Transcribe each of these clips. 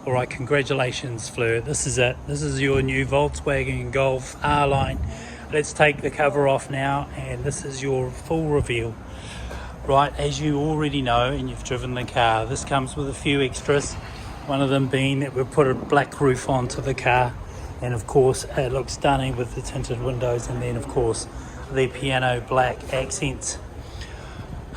Alright, congratulations Fleur, this is it. This is your new Volkswagen Golf R-Line. Let's take the cover off now and this is your full reveal. Right, as you already know and you've driven the car, this comes with a few extras. One of them being that we've put a black roof onto the car, and of course it looks stunning with the tinted windows, and then of course the piano black accents.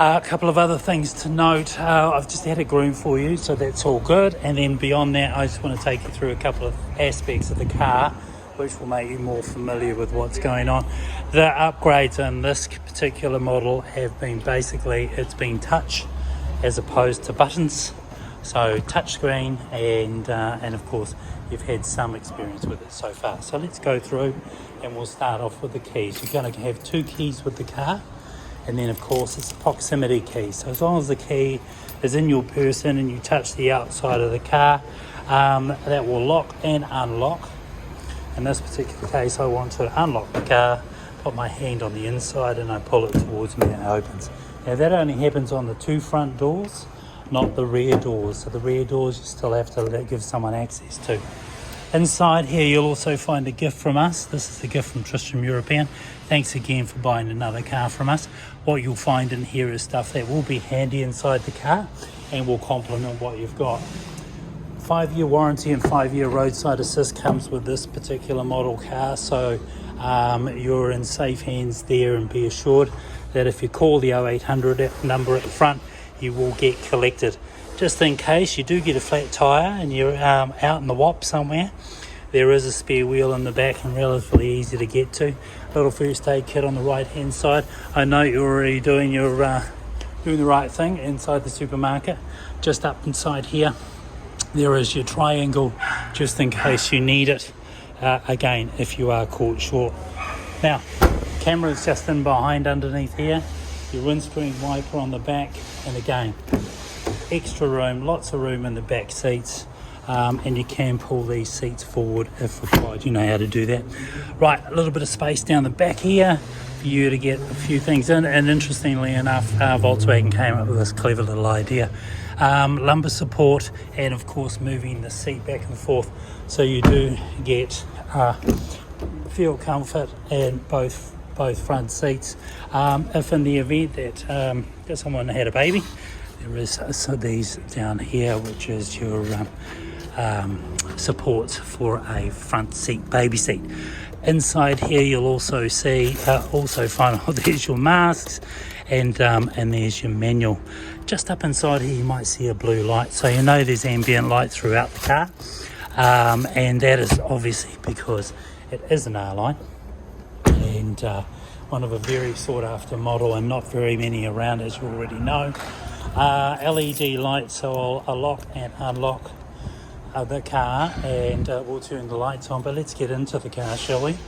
A couple of other things to note. I've just had a groom for you, so that's all good. And then beyond that, I just want to take you through a couple of aspects of the car which will make you more familiar with what's going on. The upgrades in this particular model have been it's been touch as opposed to buttons. So touchscreen, and of course you've had some experience with it so far. So let's go through and we'll start off with the keys. You're going to have 2 keys with the car, and then of course it's a proximity key. So as long as the key is in your person and you touch the outside of the car, that will lock and unlock. In this particular case, I want to unlock the car, put my hand on the inside and I pull it towards me and it opens. Now that only happens on the 2 front doors, not the rear doors. So the rear doors you still have to give someone access to. Inside here you'll also find a gift from us. This is the gift from Tristram European. Thanks again for buying another car from us. What you'll find in here is stuff that will be handy inside the car and will complement what you've got. 5-year warranty and 5-year roadside assist comes with this particular model car, so you're in safe hands there, and be assured that if you call the 0800 number at the front, you will get collected. Just in case you do get a flat tyre and you're out in the WAP somewhere, there is a spare wheel in the back and relatively easy to get to. Little first aid kit on the right hand side. I know you're already doing the right thing inside the supermarket. Just up inside here there is your triangle, just in case you need it, again if you are caught short. Now camera's just in behind underneath here, your windscreen wiper on the back, and again extra room, lots of room in the back seats, and you can pull these seats forward if required. You know how to do that. Right, a little bit of space down the back here for you to get a few things in, and interestingly enough Volkswagen came up with this clever little idea. Lumbar support, and of course moving the seat back and forth, so you do get feel comfort in both front seats. If in the event that someone had a baby, there is these down here, which is your supports for a front seat, baby seat. Inside here you'll also see find there's your masks, and there's your manual. Just up inside here you might see a blue light, so you know there's ambient light throughout the car, and that is obviously because it is an R-Line, and one of a very sought after model, and not very many around, as you already know. LED lights, so I'll lock and unlock the car, and we'll turn the lights on. But let's get into the car, shall we?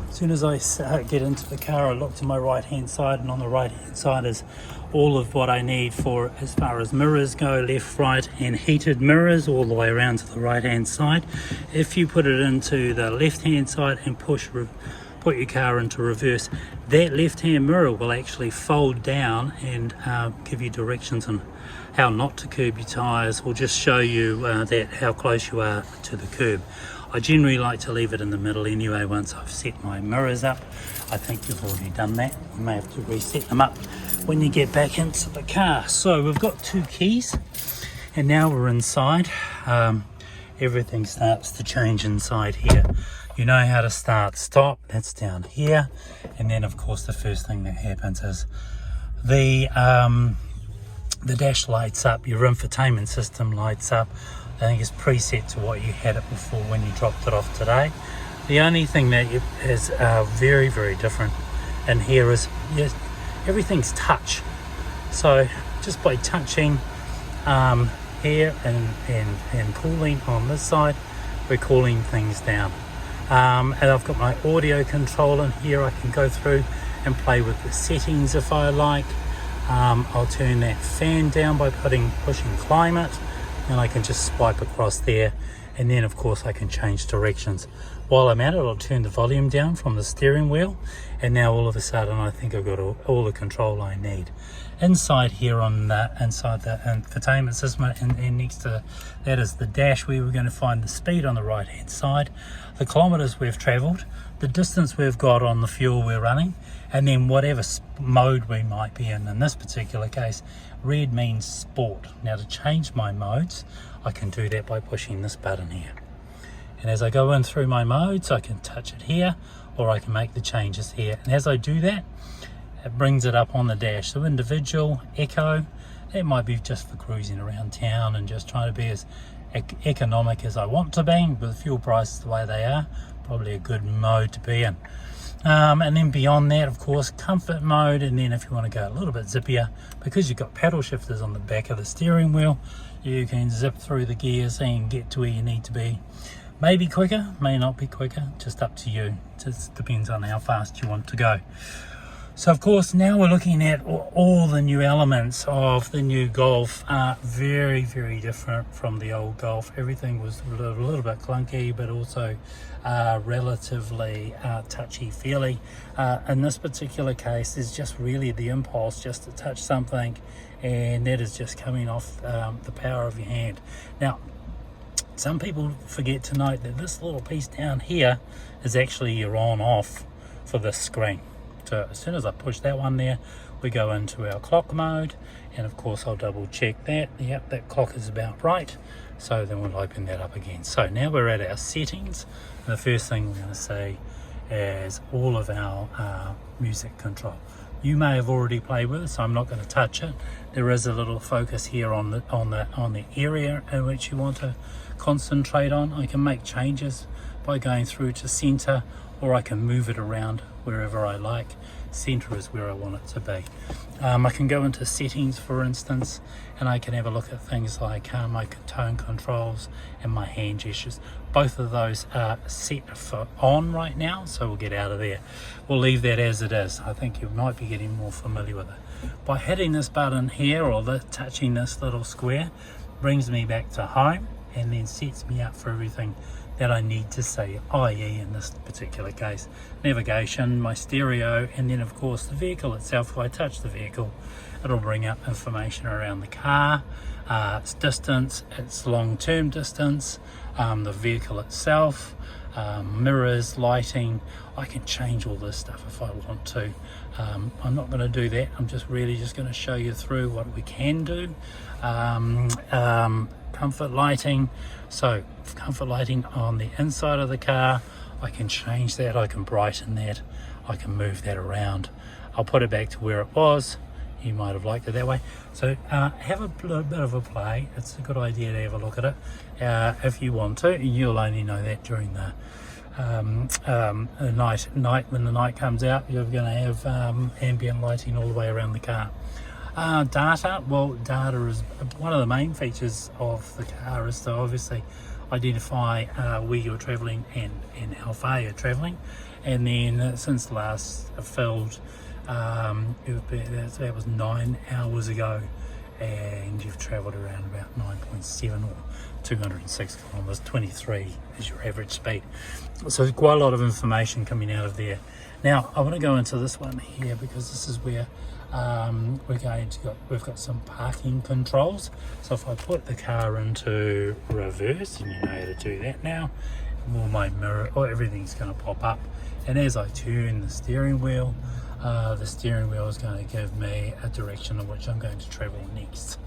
As soon as I get into the car, I look to my right hand side, and on the right hand side is all of what I need for as far as mirrors go, left, right, and heated mirrors all the way around to the right hand side. If you put it into the left hand side and put your car into reverse, that left hand mirror will actually fold down and give you directions on how not to curb your tyres, or just show you how close you are to the curb. I generally like to leave it in the middle anyway once I've set my mirrors up. I think you've already done that. You may have to reset them up when you get back into the car. So we've got 2 keys, and now we're inside. Everything starts to change inside here. You know how to start stop, that's down here. And then of course the first thing that happens is the dash lights up, your infotainment system lights up. I think it's preset to what you had it before when you dropped it off today. The only thing that is very, very different in here is everything's touch. So just by touching here and cooling on this side, we're cooling things down. And I've got my audio control in here. I can go through and play with the settings if I like. I'll turn that fan down by pushing climate, and I can just swipe across there, and then of course I can change directions While I'm at it, I'll turn the volume down from the steering wheel, and now all of a sudden I think I've got all the control I need. Inside here on inside the infotainment system, and next to that is the dash, where we're going to find the speed on the right hand side, the kilometers we've traveled, the distance we've got on the fuel we're running, and then whatever mode we might be in. In this particular case, red means sport. Now to change my modes, I can do that by pushing this button here. And as I go in through my modes, I can touch it here, or I can make the changes here. And as I do that, it brings it up on the dash. So individual, eco, that might be just for cruising around town and just trying to be as economic as I want to be, with fuel prices the way they are, probably a good mode to be in. And then beyond that, of course, comfort mode. And then if you want to go a little bit zippier, because you've got paddle shifters on the back of the steering wheel, you can zip through the gears and get to where you need to be. Maybe quicker, may not be quicker, just up to you. Just depends on how fast you want to go. So of course, now we're looking at all the new elements of the new Golf. Very, very different from the old Golf. Everything was a little bit clunky, but also relatively touchy-feely. In this particular case, there's just really the impulse just to touch something, and that is just coming off the power of your hand. Now, some people forget to note that this little piece down here is actually your on-off for this screen. So as soon as I push that one there, we go into our clock mode, and of course I'll double check that. Yep, that clock is about right. So then we'll open that up again. So now we're at our settings, and the first thing we're going to see is all of our music control. You may have already played with it, so I'm not going to touch it. There is a little focus here on the area in which you want to concentrate on. I can make changes by going through to center, or I can move it around wherever I like. Center is where I want it to be. I can go into settings, for instance, and I can have a look at things like my tone controls and my hand gestures. Both of those are set for on right now, so we'll get out of there. We'll leave that as it is. I think you might be getting more familiar with it. By hitting this button here, or touching this little square, brings me back to home, and then sets me up for everything that I need to see, i.e. in this particular case, navigation, my stereo, and then of course the vehicle itself. If I touch the vehicle, it'll bring up information around the car, its distance, its long-term distance, the vehicle itself, mirrors, lighting. I can change all this stuff if I want to. I'm not going to do that. I'm just really going to show you through what we can do. Comfort lighting. So comfort lighting on the inside of the car, I can change that, I can brighten that, I can move that around. I'll put it back to where it was. You might have liked it that way. So have a bit of a play. It's a good idea to have a look at it if you want to. You'll only know that during the night when the night comes out. You're going to have ambient lighting all the way around the car. Data, well, data is one of the main features of the car, is to obviously identify where you're travelling and how far you're travelling. And then since the last filled, that was 9 hours ago, and you've travelled around about 9.7 or 206 kilometres. 23 is your average speed. So quite a lot of information coming out of there. Now I want to go into this one here, because this is where we've got some parking controls. So if I put the car into reverse, and you know how to do that now, all my mirror, everything's going to pop up, and as I turn the steering wheel is going to give me a direction in which I'm going to travel next.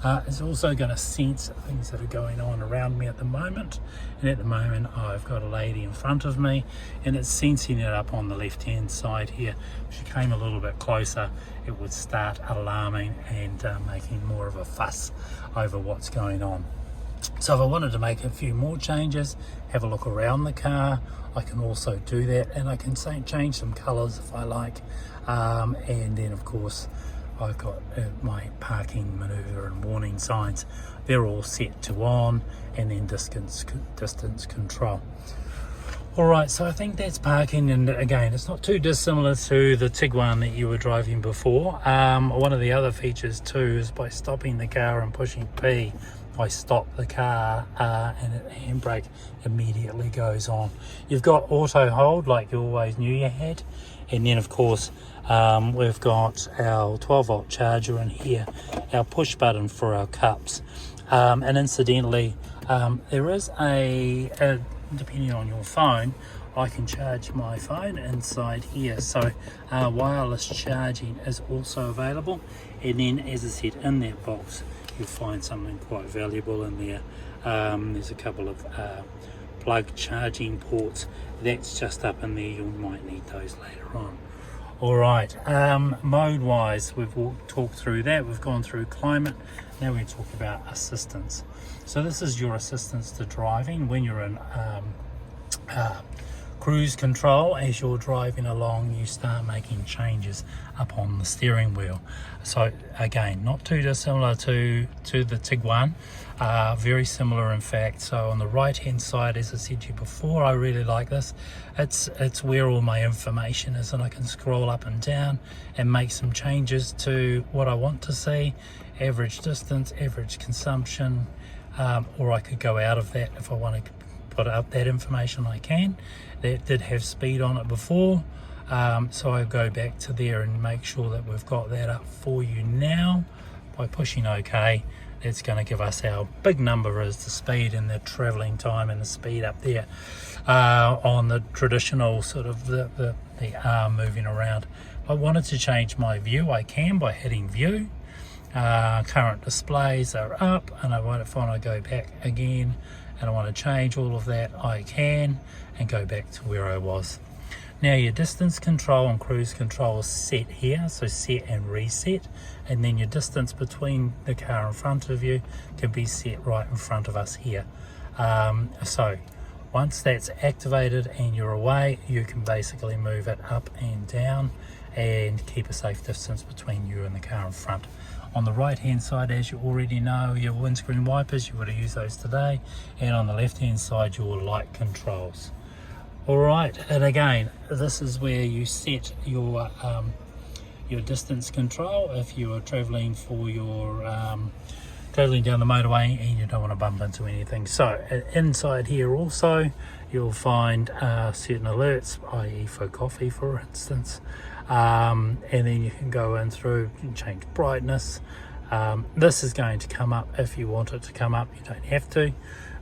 It's also going to sense things that are going on around me at the moment, and at the moment I've got a lady in front of me, and it's sensing it up on the left hand side here. If she came a little bit closer, it would start alarming and making more of a fuss over what's going on. So if I wanted to make a few more changes, have a look around the car, I can also do that, and I can change some colours if I like, and then of course I've got my parking manoeuvre and warning signs. They're all set to on, and then distance control. Alright, so I think that's parking, and again, it's not too dissimilar to the Tiguan that you were driving before. One of the other features too is by stopping the car and pushing P I stop the car and the handbrake immediately goes on. You've got auto hold like you always knew you had, and then of course we've got our 12-volt charger in here, our push button for our cups, and incidentally there is a depending on your phone, I can charge my phone inside here, so wireless charging is also available. And then, as I said, in that box you'll find something quite valuable in there. There's a couple of plug charging ports. That's just up in there. You might need those later on. Alright, mode wise we've talked through that. We've gone through climate. Now we talk about assistance. So this is your assistance to driving when you're in cruise control. As you're driving along, you start making changes up on the steering wheel. So again, not too dissimilar to the Tiguan, very similar in fact. So on the right hand side, as I said to you before, I really like this. It's where all my information is, and I can scroll up and down and make some changes to what I want to see: average distance, average consumption, or I could go out of that if I want to put up that information. I can. That did have speed on it before, so I go back to there and make sure that we've got that up for you now. By pushing OK, that's going to give us our big number as the speed and the travelling time and the speed up there on the traditional sort of the arm moving around. If I wanted to change my view, I can by hitting view. Current displays are up, and if I want to go back again and I want to change all of that, I can, and go back to where I was. Now your distance control and cruise control is set here, so set and reset, and then your distance between the car in front of you can be set right in front of us here. So once that's activated and you're away, you can basically move it up and down and keep a safe distance between you and the car in front. On the right hand side, as you already know, your windscreen wipers, you would have used those today, and on the left hand side your light controls. Alright, and again, this is where you set your distance control if you are travelling for your travelling down the motorway and you don't want to bump into anything. So inside here also you'll find certain alerts, i.e. for coffee for instance, and then you can go in through and change brightness. This is going to come up if you want it to come up. You don't have to,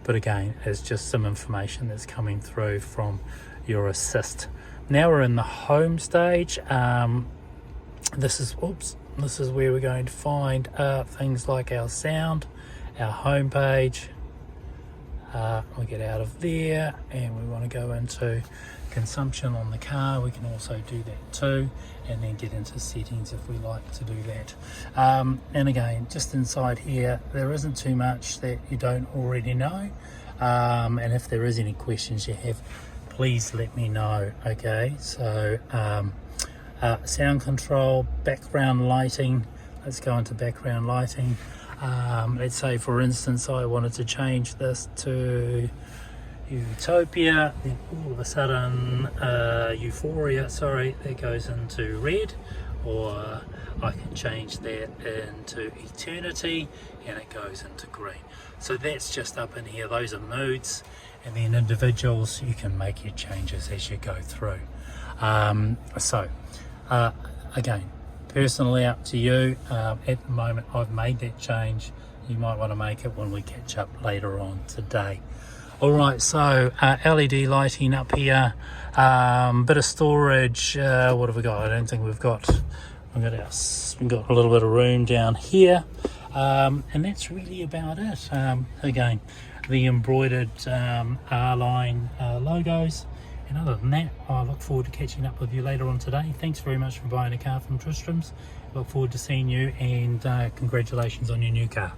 but again, it's just some information that's coming through from your assist. Now we're in the home stage. This is where we're going to find things like our sound, our home page. We get out of there and we want to go into consumption on the car. We can also do that too, and then get into settings if we like to do that. And again, just inside here there isn't too much that you don't already know, and if there is any questions you have, please let me know. Okay, so sound control, background lighting. Let's go into background lighting. Let's say for instance I wanted to change this to Utopia, then all of a sudden Euphoria, sorry, that goes into red, or I can change that into Eternity and it goes into green. So that's just up in here. Those are moods, and then individuals, you can make your changes as you go through. Again, personally up to you. At the moment I've made that change. You might want to make it when we catch up later on today. Alright, so LED lighting up here, bit of storage. What have we got? I don't think we've got a little bit of room down here, and that's really about it. Again, the embroidered R-line logos, and other than that, I look forward to catching up with you later on today. Thanks very much for buying a car from Tristram's. Look forward to seeing you, and congratulations on your new car.